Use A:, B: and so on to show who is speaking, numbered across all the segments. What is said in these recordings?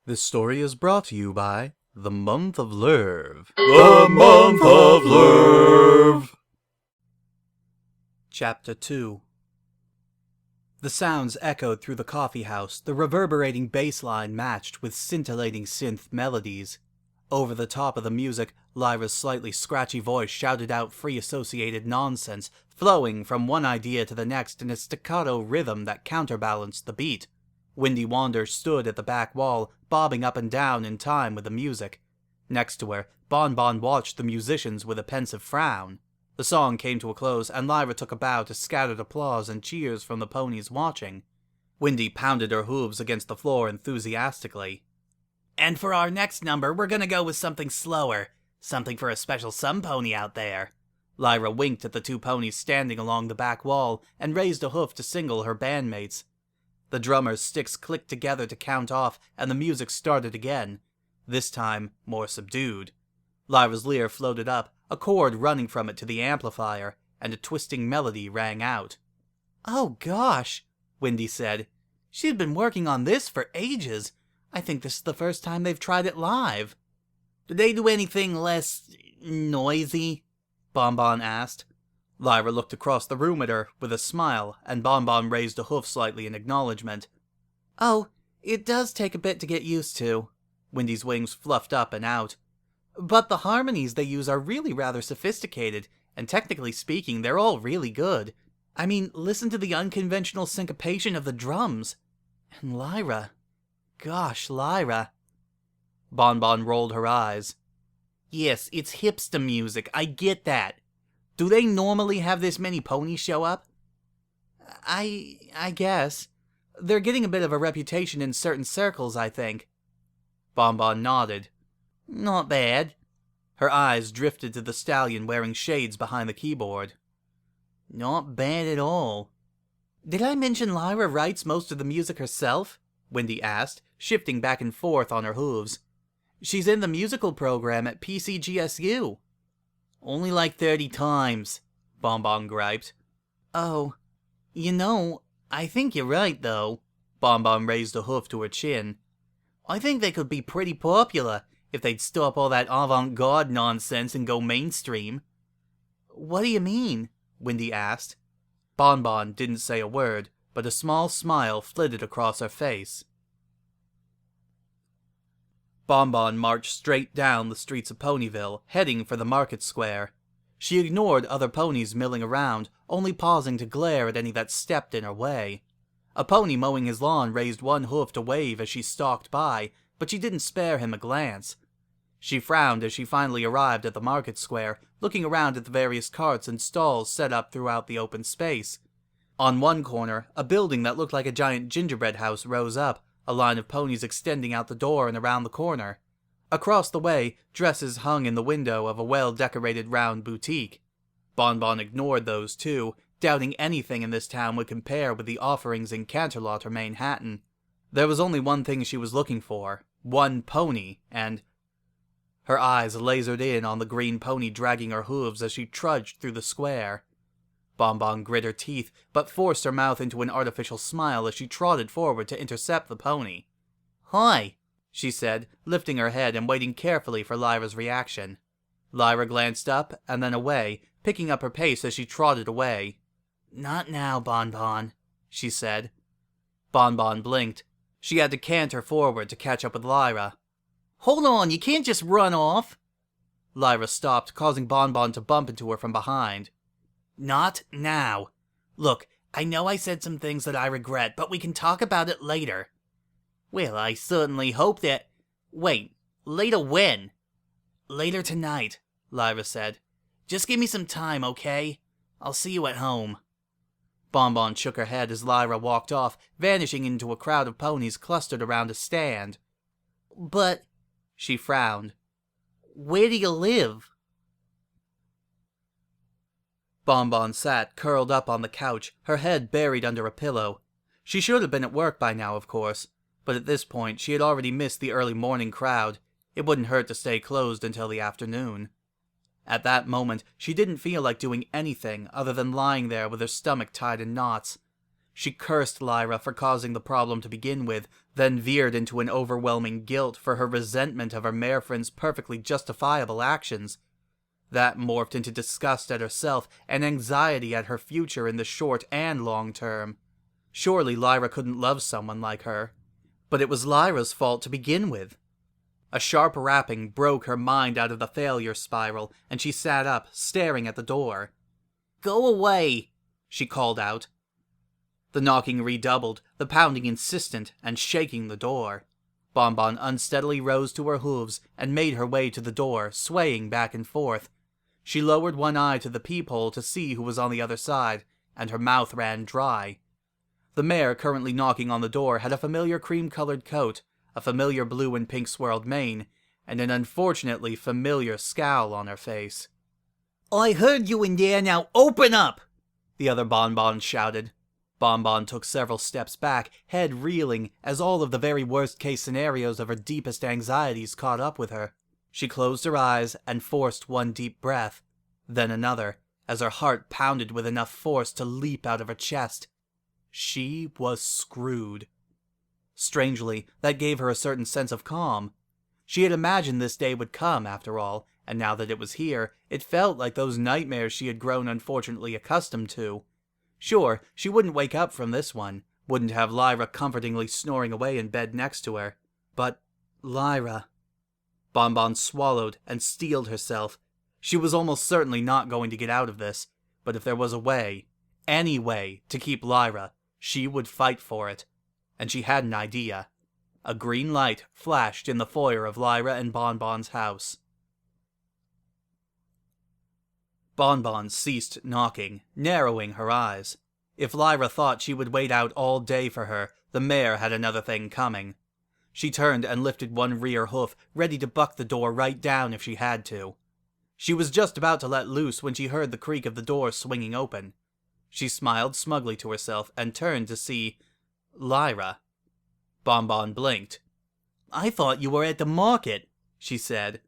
A: This story is brought to you by the month of LURVE.
B: The month of LURVE.
A: Chapter 2. The sounds echoed through the coffee house, the reverberating bass line matched with scintillating synth melodies. Over the top of the music, Lyra's slightly scratchy voice shouted out free associated nonsense, flowing from one idea to the next in a staccato rhythm that counterbalanced the beat. Windy Wander stood at the back wall, bobbing up and down in time with the music. Next to her, Bon Bon watched the musicians with a pensive frown. The song came to a close, and Lyra took a bow to scattered applause and cheers from the ponies watching. Windy pounded her hooves against the floor enthusiastically. "And for our next number, we're gonna go with something slower. Something for a special some pony out there." Lyra winked at the two ponies standing along the back wall, and raised a hoof to signal her bandmates. The drummer's sticks clicked together to count off, and the music started again, this time more subdued. Lyra's lyre floated up, a cord running from it to the amplifier, and a twisting melody rang out. "Oh gosh," Windy said. "She'd been working on this for ages. I think this is the first time they've tried it live." "Did they do anything less noisy?" Bon Bon asked. Lyra looked across the room at her with a smile, and Bon Bon raised a hoof slightly in acknowledgement. "Oh, it does take a bit to get used to." Windy's wings fluffed up and out. "But the harmonies they use are really rather sophisticated, and technically speaking, they're all really good. I mean, listen to the unconventional syncopation of the drums. And Lyra. Gosh, Lyra." Bon Bon rolled her eyes. "Yes, it's hipster music, I get that. Do they normally have this many ponies show up?" I guess. They're getting a bit of a reputation in certain circles, I think." Bon Bon nodded. "Not bad." Her eyes drifted to the stallion wearing shades behind the keyboard. "Not bad at all." "Did I mention Lyra writes most of the music herself?" Windy asked, shifting back and forth on her hooves. "She's in the musical program at PCGSU." "Only like 30 times, Bon Bon griped. "Oh, I think you're right, though." Bon Bon raised a hoof to her chin. "I think they could be pretty popular if they'd stop all that avant-garde nonsense and go mainstream." "What do you mean?" Windy asked. Bon Bon didn't say a word, but a small smile flitted across her face. Bon Bon marched straight down the streets of Ponyville, heading for the market square. She ignored other ponies milling around, only pausing to glare at any that stepped in her way. A pony mowing his lawn raised one hoof to wave as she stalked by, but she didn't spare him a glance. She frowned as she finally arrived at the market square, looking around at the various carts and stalls set up throughout the open space. On one corner, a building that looked like a giant gingerbread house rose up, a line of ponies extending out the door and around the corner. Across the way, dresses hung in the window of a well-decorated round boutique. Bon Bon ignored those too, doubting anything in this town would compare with the offerings in Canterlot or Manhattan. There was only one thing she was looking for, one pony, and... Her eyes lasered in on the green pony dragging her hooves as she trudged through the square. Bon Bon grit her teeth, but forced her mouth into an artificial smile as she trotted forward to intercept the pony. "Hi," she said, lifting her head and waiting carefully for Lyra's reaction. Lyra glanced up and then away, picking up her pace as she trotted away. "Not now, Bon Bon," she said. Bon Bon blinked. She had to canter forward to catch up with Lyra. "Hold on, you can't just run off." Lyra stopped, causing Bon Bon to bump into her from behind. "Not now. Look, I know I said some things that I regret, but we can talk about it later." "Well, I certainly hope that—" "Wait, later when?" "Later tonight," Lyra said. "Just give me some time, okay? I'll see you at home." Bon Bon shook her head as Lyra walked off, vanishing into a crowd of ponies clustered around a stand. "But," she frowned, "where do you live?" Bon Bon sat curled up on the couch, her head buried under a pillow. She should have been at work by now, of course, but at this point she had already missed the early morning crowd. It wouldn't hurt to stay closed until the afternoon. At that moment, she didn't feel like doing anything other than lying there with her stomach tied in knots. She cursed Lyra for causing the problem to begin with, then veered into an overwhelming guilt for her resentment of her marefriend's perfectly justifiable actions. That morphed into disgust at herself and anxiety at her future in the short and long term. Surely Lyra couldn't love someone like her. But it was Lyra's fault to begin with. A sharp rapping broke her mind out of the failure spiral, and she sat up, staring at the door. "Go away," she called out. The knocking redoubled, the pounding insistent and shaking the door. Bonbon unsteadily rose to her hooves and made her way to the door, swaying back and forth. She lowered one eye to the peephole to see who was on the other side, and her mouth ran dry. The mare currently knocking on the door had a familiar cream-colored coat, a familiar blue and pink swirled mane, and an unfortunately familiar scowl on her face. "I heard you in there, now open up!" the other Bonbon shouted. Bonbon took several steps back, head reeling, as all of the very worst-case scenarios of her deepest anxieties caught up with her. She closed her eyes and forced one deep breath, then another, as her heart pounded with enough force to leap out of her chest. She was screwed. Strangely, that gave her a certain sense of calm. She had imagined this day would come, after all, and now that it was here, it felt like those nightmares she had grown unfortunately accustomed to. Sure, she wouldn't wake up from this one, wouldn't have Lyra comfortingly snoring away in bed next to her. But Lyra... Bonbon swallowed and steeled herself. She was almost certainly not going to get out of this, but if there was a way, any way, to keep Lyra, she would fight for it. And she had an idea. A green light flashed in the foyer of Lyra and Bonbon's house. Bonbon ceased knocking, narrowing her eyes. If Lyra thought she would wait out all day for her, the mare had another thing coming. She turned and lifted one rear hoof, ready to buck the door right down if she had to. She was just about to let loose when she heard the creak of the door swinging open. She smiled smugly to herself and turned to see Lyra. Bonbon blinked. "I thought you were at the market," she said.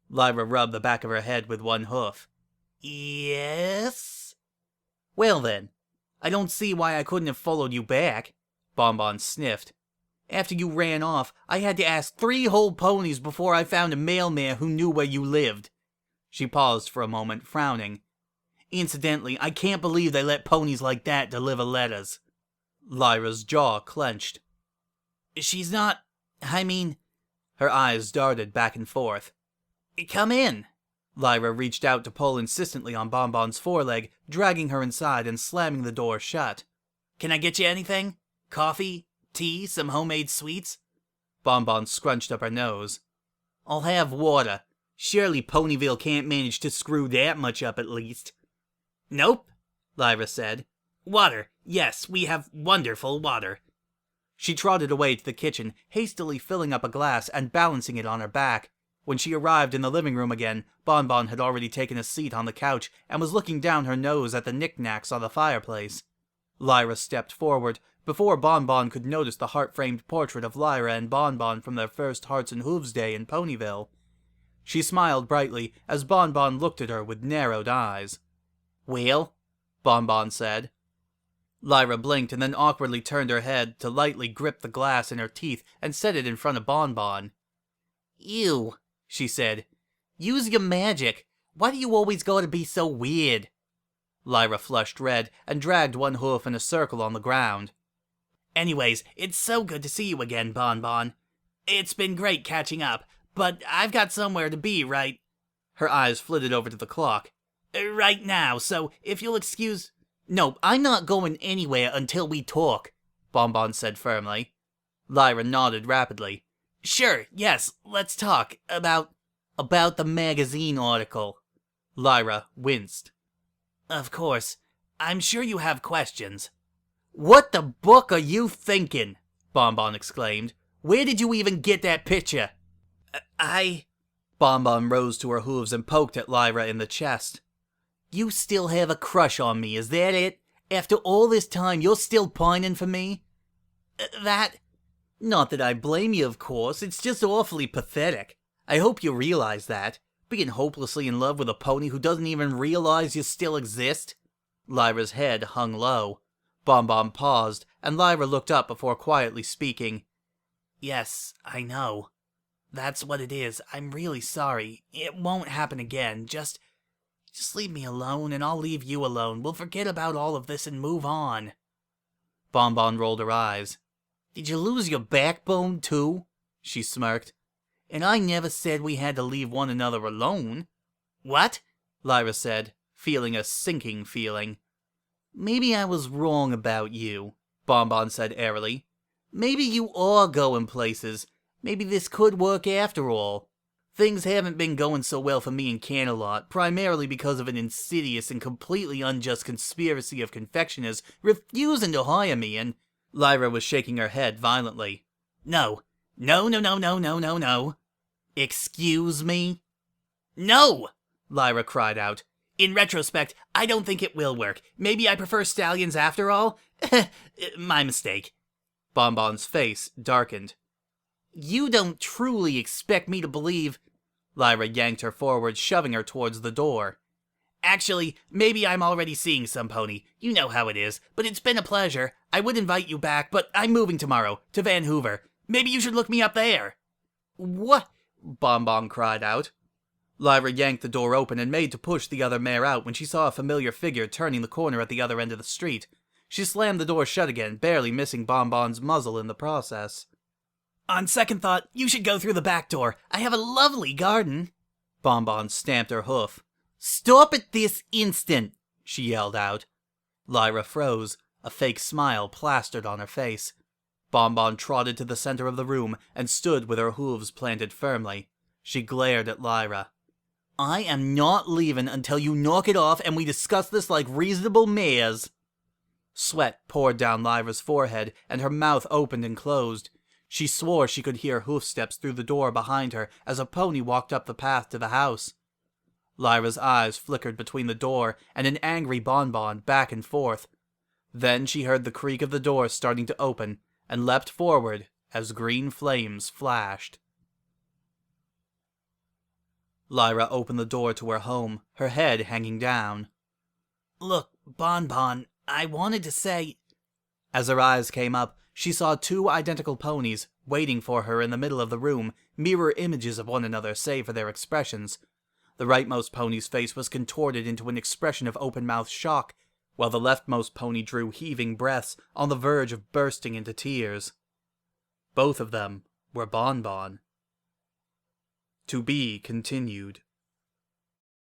A: Lyra rubbed the back of her head with one hoof. "Yes?" "Well then, I don't see why I couldn't have followed you back," Bonbon sniffed. "After you ran off, I had to ask 3 whole ponies before I found a mailman who knew where you lived." She paused for a moment, frowning. "Incidentally, I can't believe they let ponies like that deliver letters." Lyra's jaw clenched. "She's not... I mean..." Her eyes darted back and forth. "Come in." Lyra reached out to pull insistently on Bonbon's foreleg, dragging her inside and slamming the door shut. "Can I get you anything? Coffee? Tea? Some homemade sweets?" Bonbon scrunched up her nose. "I'll have water. Surely Ponyville can't manage to screw that much up at least." "Nope," Lyra said. "Water. Yes, we have wonderful water." She trotted away to the kitchen, hastily filling up a glass and balancing it on her back. When she arrived in the living room again, Bonbon had already taken a seat on the couch and was looking down her nose at the knickknacks on the fireplace. Lyra stepped forward, before Bonbon could notice the heart-framed portrait of Lyra and Bonbon from their first Hearts and Hooves day in Ponyville. She smiled brightly as Bonbon looked at her with narrowed eyes. "Well?" Bonbon said. Lyra blinked and then awkwardly turned her head to lightly grip the glass in her teeth and set it in front of Bonbon. "Ew," she said. "Use your magic. Why do you always gotta be so weird?" Lyra flushed red and dragged one hoof in a circle on the ground. "Anyways, it's so good to see you again, Bonbon. It's been great catching up, but I've got somewhere to be right..." Her eyes flitted over to the clock. "Right now, so if you'll excuse..." "No, I'm not going anywhere until we talk," Bonbon said firmly. Lyra nodded rapidly. "Sure, yes, let's talk about the magazine article." Lyra winced. "Of course, I'm sure you have questions." "What the book are you thinking?" Bonbon exclaimed. "Where did you even get that picture?" Bonbon rose to her hooves and poked at Lyra in the chest. "You still have a crush on me, is that it? After all this time, you're still pining for me?" Not that I blame you, of course, it's just awfully pathetic. I hope you realize that. Being hopelessly in love with a pony who doesn't even realize you still exist." Lyra's head hung low. Bonbon paused, and Lyra looked up before quietly speaking. Yes, I know. That's what it is. I'm really sorry. It won't happen again. Just leave me alone and I'll leave you alone. We'll forget about all of this and move on. Bonbon rolled her eyes. Did you lose your backbone too? She smirked. And I never said we had to leave one another alone. What? Lyra said, feeling a sinking feeling. Maybe I was wrong about you, Bonbon said airily. Maybe you are going places. Maybe this could work after all. Things haven't been going so well for me in Canterlot, primarily because of an insidious and completely unjust conspiracy of confectioners refusing to hire me, and Lyra was shaking her head violently. No. No, no, no, no, no, no, no. Excuse me? No! Lyra cried out. In retrospect, I don't think it will work. Maybe I prefer stallions after all? My mistake. Bonbon's face darkened. You don't truly expect me to believe... Lyra yanked her forward, shoving her towards the door. Actually, maybe I'm already seeing some pony. You know how it is. But it's been a pleasure. I would invite you back, but I'm moving tomorrow, to Van Hoover. Maybe you should look me up there. What? Bonbon cried out. Lyra yanked the door open and made to push the other mare out when she saw a familiar figure turning the corner at the other end of the street. She slammed the door shut again, barely missing Bonbon's muzzle in the process. On second thought, you should go through the back door. I have a lovely garden. Bonbon stamped her hoof. Stop it this instant, she yelled out. Lyra froze, a fake smile plastered on her face. Bonbon trotted to the center of the room and stood with her hooves planted firmly. She glared at Lyra. I am not leaving until you knock it off and we discuss this like reasonable mares. Sweat poured down Lyra's forehead and her mouth opened and closed. She swore she could hear hoofsteps through the door behind her as a pony walked up the path to the house. Lyra's eyes flickered between the door and an angry Bonbon back and forth. Then she heard the creak of the door starting to open and leapt forward as green flames flashed. Lyra opened the door to her home, her head hanging down. Look, Bonbon, I wanted to say... As her eyes came up, she saw two identical ponies waiting for her in the middle of the room, mirror images of one another save for their expressions. The rightmost pony's face was contorted into an expression of open-mouthed shock, while the leftmost pony drew heaving breaths on the verge of bursting into tears. Both of them were Bonbon. To be continued.